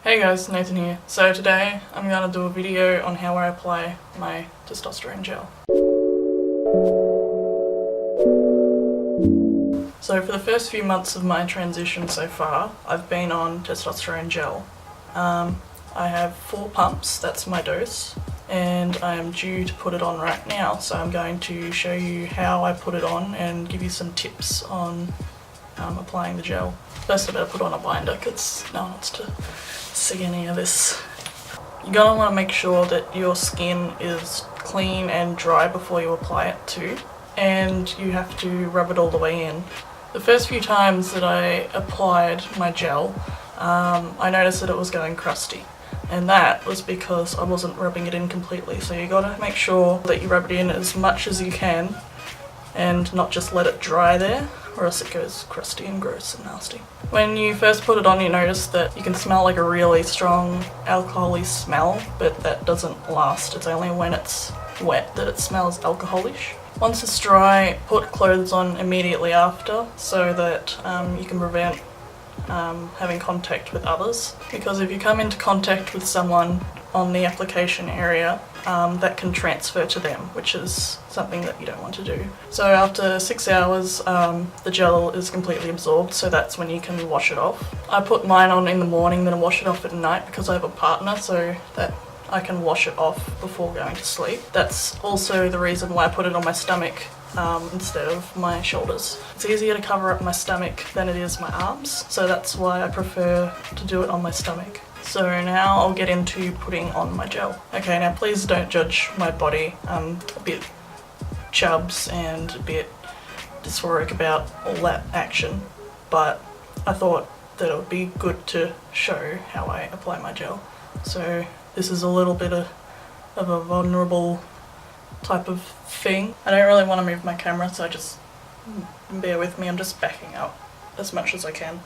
Hey guys, Nathan here. So today I'm going to do a video on how I apply my testosterone gel. So for the first few months of my transition so far, I've been on testosterone gel. I have 4 pumps, that's my dose, and I am due to put it on right now. So I'm going to show you how I put it on and give you some tips on applying the gel. First I better put on a binder because no one wants to see any of this. You're going to want to make sure that your skin is clean and dry before you apply it too, and you have to rub it all the way in. The first few times that I applied my gel, I noticed that it was going crusty, and that was because I wasn't rubbing it in completely. So you got to make sure that you rub it in as much as you can and not just let it dry there, or else it goes crusty and gross and nasty. When you first put it on, you notice that you can smell like a really strong alcohol-y smell, but that doesn't last. It's only when it's wet that it smells alcoholish. Once it's dry, put clothes on immediately after so that you can prevent having contact with others, because if you come into contact with someone on the application area, that can transfer to them, which is something that you don't want to do. So after 6 hours, the gel is completely absorbed, so that's when you can wash it off. I put mine on in the morning, then I wash it off at night because I have a partner, so that I can wash it off before going to sleep. That's also the reason why I put it on my stomach instead of my shoulders. It's easier to cover up my stomach than it is my arms, so that's why I prefer to do it on my stomach. So now I'll get into putting on my gel. Okay, now please don't judge my body. I'm a bit chubs and a bit dysphoric about all that action, but I thought that it would be good to show how I apply my gel. So this is a little bit of a vulnerable type of thing. I don't really want to move my camera, so just bear with me. I'm just backing up as much as I can.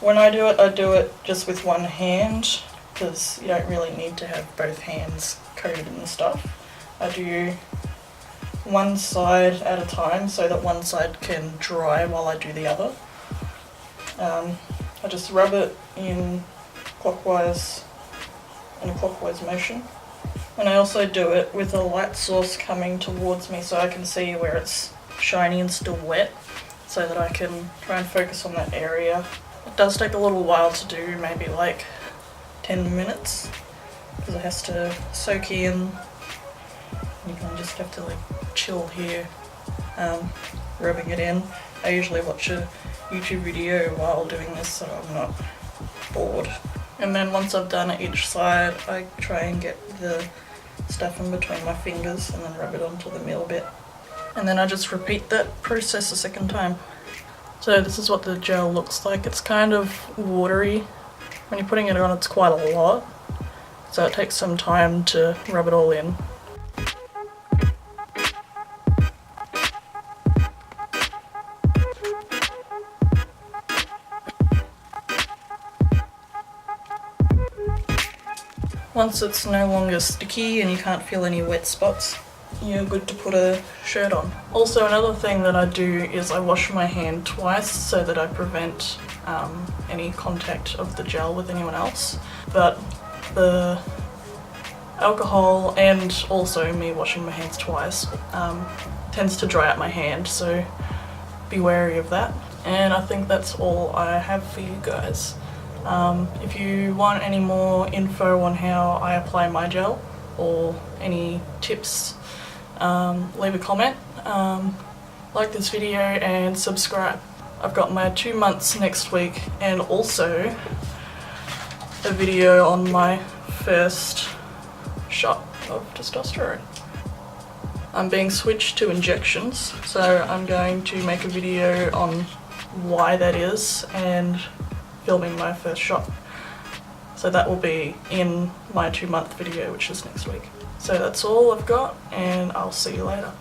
When I do it just with one hand, because you don't really need to have both hands coated in the stuff. I do one side at a time so that one side can dry while I do the other. I just rub it in a clockwise motion. And I also do it with a light source coming towards me so I can see where it's shiny and still wet, so that I can try and focus on that area. It does take a little while to do, maybe like 10 minutes, because it has to soak in. You can just have to like chill here, rubbing it in. I usually watch a YouTube video while doing this so I'm not bored. And then once I've done it each side, I try and get the stuff in between my fingers and then rub it onto the middle bit. And then I just repeat that process a second time. So this is what the gel looks like. It's kind of watery. When you're putting it on, it's quite a lot, so it takes some time to rub it all in. Once it's no longer sticky and you can't feel any wet spots, you're good to put a shirt on. Also, another thing that I do is I wash my hand twice so that I prevent any contact of the gel with anyone else. But the alcohol and also me washing my hands twice tends to dry out my hand, so be wary of that. And I think that's all I have for you guys. If you want any more info on how I apply my gel or any tips, leave a comment, like this video and subscribe. I've got my 2 months next week and also a video on my first shot of testosterone. I'm being switched to injections, so I'm going to make a video on why that is and filming my first shot. So that will be in my 2-month video, which is next week. So that's all I've got, and I'll see you later.